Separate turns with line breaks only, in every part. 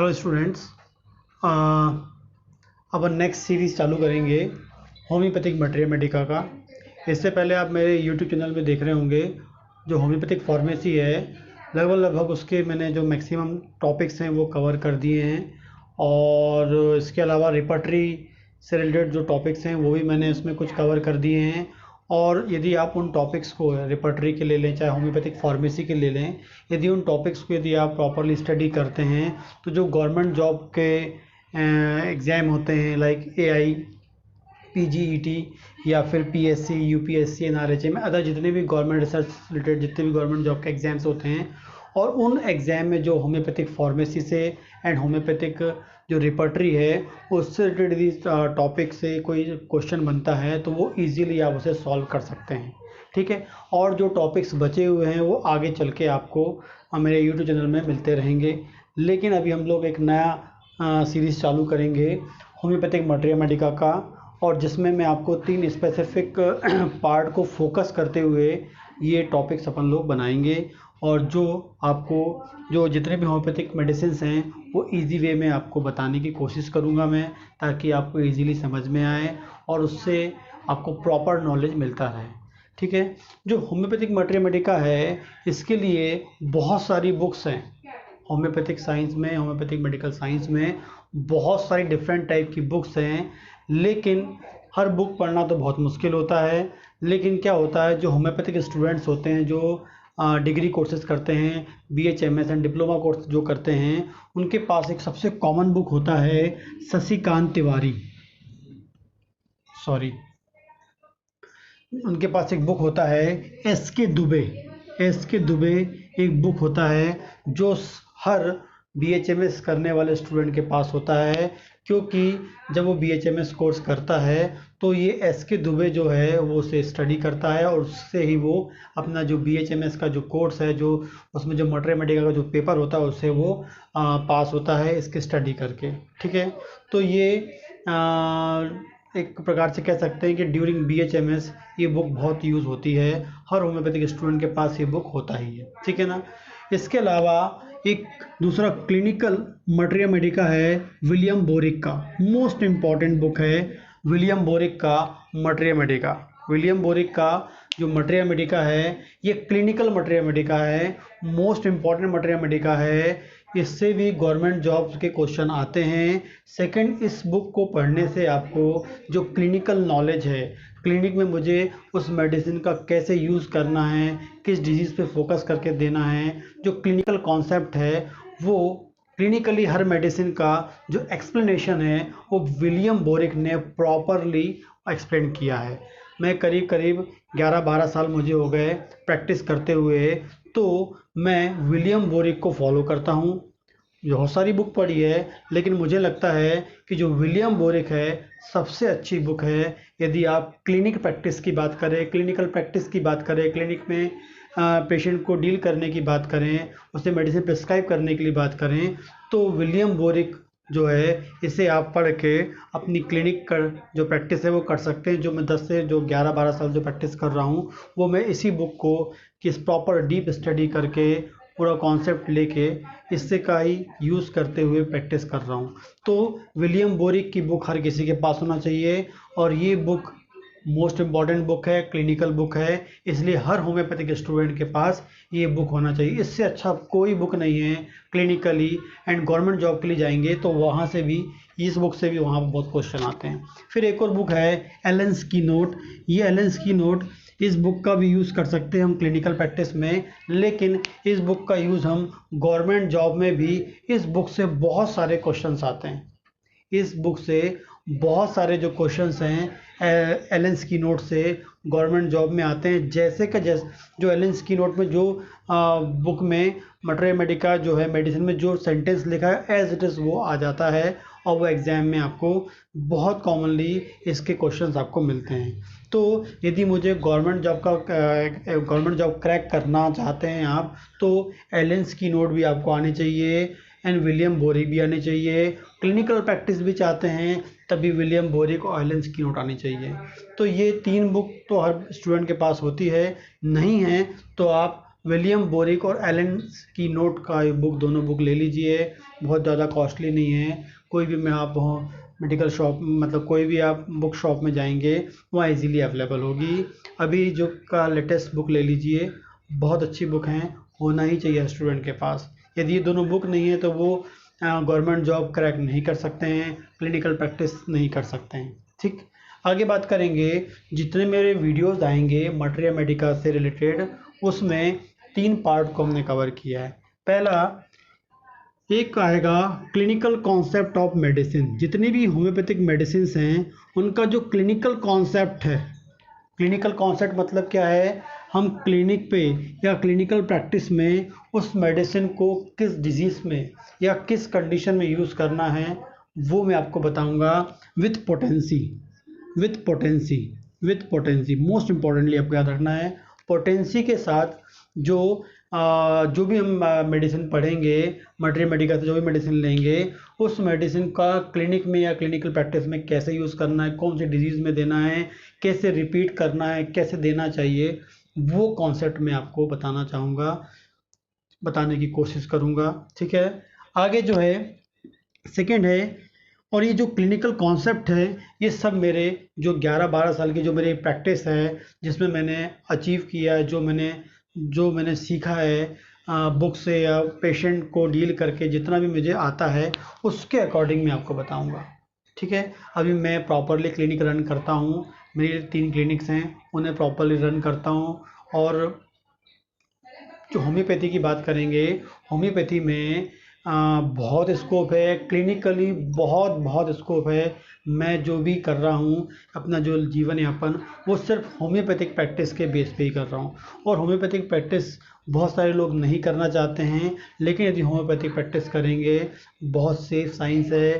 Hello students, अब next series चालू करेंगे होम्योपैथिक मटेरिया मेडिका का। इससे पहले आप मेरे यूट्यूब चैनल में देख रहे होंगे जो होम्योपैथिक फार्मेसी है, लगभग उसके मैंने जो मैक्सिमम टॉपिक्स हैं वो कवर कर दिए हैं। और इसके अलावा रिपर्टरी से रिलेटेड जो टॉपिक्स हैं वो भी मैंने इसमें कुछ कवर कर दिए हैं। और यदि आप उन टॉपिक्स को रिपर्टरी के ले लें चाहे होम्योपैथिक फार्मेसी के ले लें, यदि उन टॉपिक्स को यदि आप प्रॉपरली स्टडी करते हैं तो जो गवर्नमेंट जॉब के एग्ज़ाम होते हैं लाइक AI, PGET या फिर PSC, UPSC, NRHM में अदर जितने भी गवर्नमेंट रिसर्च रिलेटेड जितने भी गवर्नमेंट जॉब के एग्ज़ाम्स होते हैं, और उन एग्ज़ाम में जो होम्योपैथिक फार्मेसी से एंड होम्योपैथिक जो रिपर्टरी है उससे रिलेटेड टॉपिक से कोई क्वेश्चन बनता है तो वो इजीली आप उसे सॉल्व कर सकते हैं। ठीक है, और जो टॉपिक्स बचे हुए हैं वो आगे चल के आपको मेरे यूट्यूब चैनल में मिलते रहेंगे। लेकिन अभी हम लोग एक नया सीरीज़ चालू करेंगे होम्योपैथिक मटेरिया मेडिका का, और जिसमें मैं आपको 3 स्पेसिफिक पार्ट को फोकस करते हुए ये टॉपिक्स अपन लोग बनाएंगे, और जो आपको जो जितने भी होम्योपैथिक मेडिसिन हैं वो इजी वे में आपको बताने की कोशिश करूँगा मैं, ताकि आपको इजीली समझ में आए और उससे आपको प्रॉपर नॉलेज मिलता रहे। ठीक है, जो होम्योपैथिक मटेरिया मेडिका है इसके लिए बहुत सारी बुक्स हैं। होम्योपैथिक साइंस में, होम्योपैथिक मेडिकल साइंस में बहुत सारी डिफरेंट टाइप की बुक्स हैं, लेकिन हर बुक पढ़ना तो बहुत मुश्किल होता है। लेकिन क्या होता है, जो होम्योपैथिक स्टूडेंट्स होते हैं जो डिग्री कोर्सेज करते हैं, BHMS एंड डिप्लोमा कोर्स जो करते हैं, उनके पास एक सबसे कॉमन बुक होता है शशिकांत तिवारी, उनके पास एक बुक होता है SK दुबे एक बुक होता है जो हर BHMS करने वाले स्टूडेंट के पास होता है, क्योंकि जब वो BHMS कोर्स करता है तो ये SK दुबे जो है वो उसे स्टडी करता है, और उससे ही वो अपना जो BHMS का जो कोर्स है, जो उसमें जो मटेरिया मेडिका का जो पेपर होता है उससे वो पास होता है इसके स्टडी करके। ठीक है, तो ये एक प्रकार से कह सकते हैं कि ड्यूरिंग BHMS ये बुक बहुत यूज़ होती है, हर होम्योपैथिक स्टूडेंट के पास ये बुक होता ही है। ठीक है ना। इसके अलावा एक दूसरा क्लिनिकल मटेरिया मेडिका है विलियम बोरिक का, मोस्ट इम्पॉर्टेंट बुक है विलियम बोरिक का मटेरिया मेडिका। विलियम बोरिक का जो मटेरिया मेडिका है ये क्लिनिकल मटेरिया मेडिका है, मोस्ट इम्पॉर्टेंट मटेरिया मेडिका है, इससे भी गवर्नमेंट जॉब्स के क्वेश्चन आते हैं। सेकंड, इस बुक को पढ़ने से आपको जो क्लिनिकल नॉलेज है, क्लिनिक में मुझे उस मेडिसिन का कैसे यूज़ करना है, किस डिजीज़ पे फोकस करके देना है, जो क्लिनिकल कॉन्सेप्ट है वो क्लिनिकली हर मेडिसिन का जो एक्सप्लेनेशन है वो विलियम बोरिक ने प्रॉपरली एक्सप्लेन किया है। मैं करीब 11-12 साल मुझे हो गए प्रैक्टिस करते हुए, तो मैं विलियम बोरिक को फॉलो करता हूँ। बहुत सारी बुक पढ़ी है, लेकिन मुझे लगता है कि जो विलियम बोरिक है सबसे अच्छी बुक है। यदि आप क्लिनिक प्रैक्टिस की बात करें, क्लिनिकल प्रैक्टिस की बात करें, क्लिनिक में पेशेंट को डील करने की बात करें, उसे मेडिसिन प्रिस्क्राइब करने के लिए बात करें, तो विलियम बोरिक जो है इसे आप पढ़ के अपनी क्लिनिक कर जो प्रैक्टिस है वो कर सकते हैं। जो मैं 10 से जो 11-12 साल जो प्रैक्टिस कर रहा हूँ वो मैं इसी बुक को किस प्रॉपर डीप स्टडी करके पूरा कॉन्सेप्ट लेके इससे का ही यूज़ करते हुए प्रैक्टिस कर रहा हूँ। तो विलियम बोरिक की बुक हर किसी के पास होना चाहिए, और ये बुक मोस्ट इम्पॉर्टेंट बुक है, क्लिनिकल बुक है, इसलिए हर होम्योपैथिक स्टूडेंट के पास ये बुक होना चाहिए। इससे अच्छा कोई बुक नहीं है क्लिनिकली, एंड गवर्नमेंट जॉब के लिए जाएंगे तो वहाँ से भी इस बुक से भी वहाँ बहुत क्वेश्चन आते हैं। फिर एक और बुक है एलेंस की नोट। ये एलेंस की नोट, इस बुक का भी यूज़ कर सकते हैं हम क्लिनिकल प्रैक्टिस में, लेकिन इस बुक का यूज़ हम गवर्नमेंट जॉब में भी, इस बुक से बहुत सारे क्वेश्चंस आते हैं। इस बुक से बहुत सारे जो क्वेश्चंस हैं एलेंस की नोट से गवर्नमेंट जॉब में आते हैं। जैसे जो एलेंस की नोट में जो बुक में मटेरिया मेडिका जो है मेडिसिन में जो सेंटेंस लिखा है एज इट इज़ वो आ जाता है, और वो एग्ज़ाम में आपको बहुत कॉमनली इसके क्वेश्चंस आपको मिलते हैं। तो यदि मुझे गवर्नमेंट जॉब क्रैक करना चाहते हैं आप, तो एलेंस की नोट भी आपको आनी चाहिए, एंड विलियम बोरिक भी आनी चाहिए। क्लिनिकल प्रैक्टिस भी चाहते हैं तभी विलियम बोरिक और एलेंस की नोट आनी चाहिए। तो ये 3 बुक तो हर स्टूडेंट के पास होती है, नहीं है तो आप विलियम बोरिक और एलन की नोट का बुक, दोनों बुक ले लीजिए, बहुत ज़्यादा कॉस्टली नहीं है। कोई भी में आप मेडिकल शॉप, मतलब कोई भी आप बुक शॉप में जाएंगे वहाँ इजीली अवेलेबल होगी। अभी जो का लेटेस्ट बुक ले लीजिए, बहुत अच्छी बुक हैं, होना ही चाहिए स्टूडेंट के पास। यदि ये दोनों बुक नहीं है तो वो गवर्नमेंट जॉब क्रैक नहीं कर सकते हैं, क्लिनिकल प्रैक्टिस नहीं कर सकते हैं। ठीक, आगे बात करेंगे। जितने मेरे वीडियोस आएंगे मटेरिया मेडिका से रिलेटेड, उसमें 3 पार्ट को हमने कवर किया है। पहला एक आएगा क्लिनिकल कॉन्सेप्ट ऑफ मेडिसिन। जितनी भी होम्योपैथिक मेडिसिन हैं उनका जो क्लिनिकल कॉन्सेप्ट है, क्लिनिकल कॉन्सेप्ट मतलब क्या है, हम क्लिनिक पे या क्लिनिकल प्रैक्टिस में उस मेडिसिन को किस डिजीज़ में या किस कंडीशन में यूज़ करना है, वो मैं आपको बताऊंगा with potency. With potency, with potency most importantly आपको याद रखना है। पोटेंसी के साथ जो भी हम मेडिसिन पढ़ेंगे, मटेरिया मेडिका से जो भी मेडिसिन लेंगे, उस मेडिसिन का क्लिनिक में या क्लिनिकल प्रैक्टिस में कैसे यूज़ करना है, कौन सी डिजीज़ में देना है, कैसे रिपीट करना है, कैसे देना चाहिए, वो कॉन्सेप्ट मैं आपको बताना चाहूँगा, बताने की कोशिश करूँगा। ठीक है, आगे जो है सेकेंड है, और ये जो क्लिनिकल कॉन्सेप्ट है ये सब मेरे जो 11-12 साल की जो मेरी प्रैक्टिस है, जिसमें मैंने अचीव किया है, जो मैंने सीखा है बुक से या पेशेंट को डील करके, जितना भी मुझे आता है उसके अकॉर्डिंग मैं आपको बताऊंगा। ठीक है, अभी मैं प्रॉपरली क्लिनिक रन करता हूँ, मेरे 3 क्लिनिक्स हैं, उन्हें प्रॉपरली रन करता हूँ। और जो होम्योपैथी की बात करेंगे, होम्योपैथी में बहुत स्कोप है, क्लिनिकली बहुत बहुत स्कोप है। मैं जो भी कर रहा हूँ अपना जो जीवन यापन, वो सिर्फ होम्योपैथिक प्रैक्टिस के बेस पे ही कर रहा हूँ। और होम्योपैथिक प्रैक्टिस बहुत सारे लोग नहीं करना चाहते हैं, लेकिन यदि होम्योपैथिक प्रैक्टिस करेंगे, बहुत सेफ साइंस है,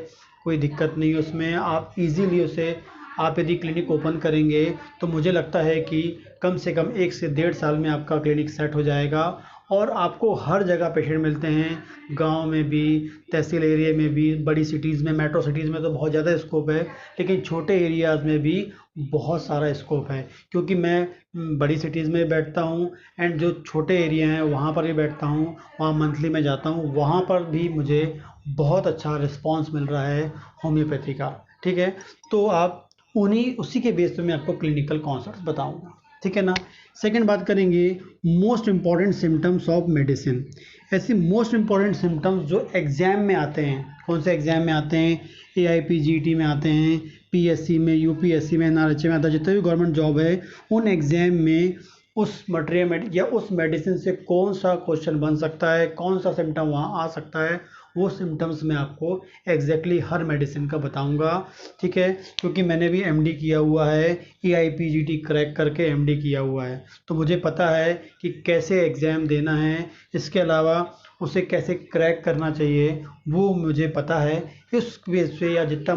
कोई दिक्कत नहीं है उसमें। आप इजीली उसे, आप यदि क्लिनिक ओपन करेंगे तो मुझे लगता है कि कम से कम 1 से 1.5 साल में आपका क्लिनिक सेट हो जाएगा। और आपको हर जगह पेशेंट मिलते हैं, गांव में भी, तहसील एरिया में भी, बड़ी सिटीज़ में, मेट्रो सिटीज़ में तो बहुत ज़्यादा स्कोप है, लेकिन छोटे एरियाज़ में भी बहुत सारा स्कोप है। क्योंकि मैं बड़ी सिटीज़ में बैठता हूँ एंड जो छोटे एरिया हैं वहाँ पर भी बैठता हूँ, वहाँ मंथली में जाता हूँ, वहाँ पर भी मुझे बहुत अच्छा रिस्पॉन्स मिल रहा है होम्योपैथी का। ठीक है, तो आप उसी के बेस पे मैं आपको क्लिनिकल कॉन्सेप्ट बताऊंगा। ठीक है ना। सेकंड बात करेंगे most important symptoms of medicine. ऐसे मोस्ट इम्पॉर्टेंट सिम्टम्स जो एग्जाम में आते हैं, कौन से एग्जाम में आते हैं, AIPGT में आते हैं, PSC में, UPSC में, NRHA में आता है, जितने भी गवर्नमेंट जॉब है उन एग्जाम में उस मटेरियल या उस मेडिसिन से कौन सा क्वेश्चन बन सकता है, कौन सा सिम्टम वहाँ आ सकता है, वो सिम्टम्स मैं आपको एग्जैक्टली हर मेडिसिन का बताऊंगा। ठीक है, क्योंकि मैंने भी MD किया हुआ है, AIPGT क्रैक करके MD किया हुआ है, तो मुझे पता है कि कैसे एग्ज़ाम देना है, इसके अलावा उसे कैसे क्रैक करना चाहिए वो मुझे पता है। इस बेस पे या जितना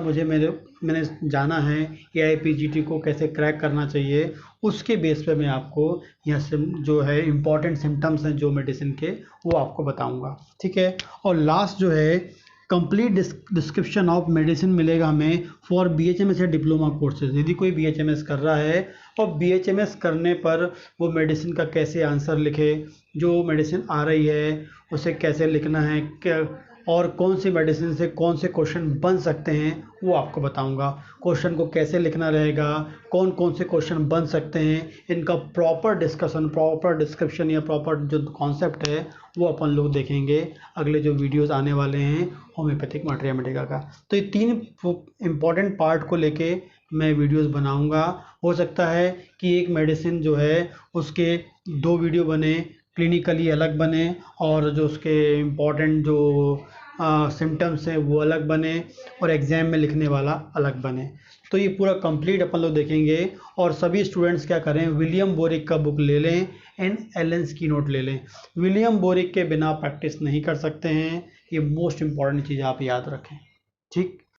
मैंने जाना है AIPGT को कैसे क्रैक करना चाहिए, उसके बेस पे मैं आपको यह जो है इम्पॉर्टेंट सिम्टम्स हैं जो मेडिसिन के, वो आपको बताऊंगा। ठीक है, और लास्ट जो है कंप्लीट डिस्क्रिप्शन ऑफ मेडिसिन मिलेगा हमें फॉर BHMS या डिप्लोमा कोर्सेज। यदि कोई BHMS कर रहा है और BHMS करने पर वो मेडिसिन का कैसे आंसर लिखे, जो मेडिसिन आ रही है उसे कैसे लिखना है, क्या और कौन सी मेडिसिन से कौन से क्वेश्चन बन सकते हैं, वो आपको बताऊंगा। क्वेश्चन को कैसे लिखना रहेगा, कौन कौन से क्वेश्चन बन सकते हैं, इनका प्रॉपर डिस्कशन, प्रॉपर डिस्क्रिप्शन या प्रॉपर जो कॉन्सेप्ट है वो अपन लोग देखेंगे अगले जो वीडियोस आने वाले हैं होम्योपैथिक मटेरिया मेडिका का। तो ये 3 इम्पॉर्टेंट पार्ट को लेके मैं वीडियोस बनाऊंगा। हो सकता है कि एक मेडिसिन जो है उसके 2 वीडियो बने, क्लिनिकली अलग बने और जो उसके इम्पॉर्टेंट जो सिम्टम्स हैं वो अलग बने और एग्ज़ाम में लिखने वाला अलग बने। तो ये पूरा कंप्लीट अपन लोग देखेंगे। और सभी स्टूडेंट्स क्या करें, विलियम बोरिक का बुक ले लें एंड एलेंस की नोट ले लें। विलियम बोरिक के बिना प्रैक्टिस नहीं कर सकते हैं, ये मोस्ट इम्पॉर्टेंट चीज़ आप याद रखें। ठीक।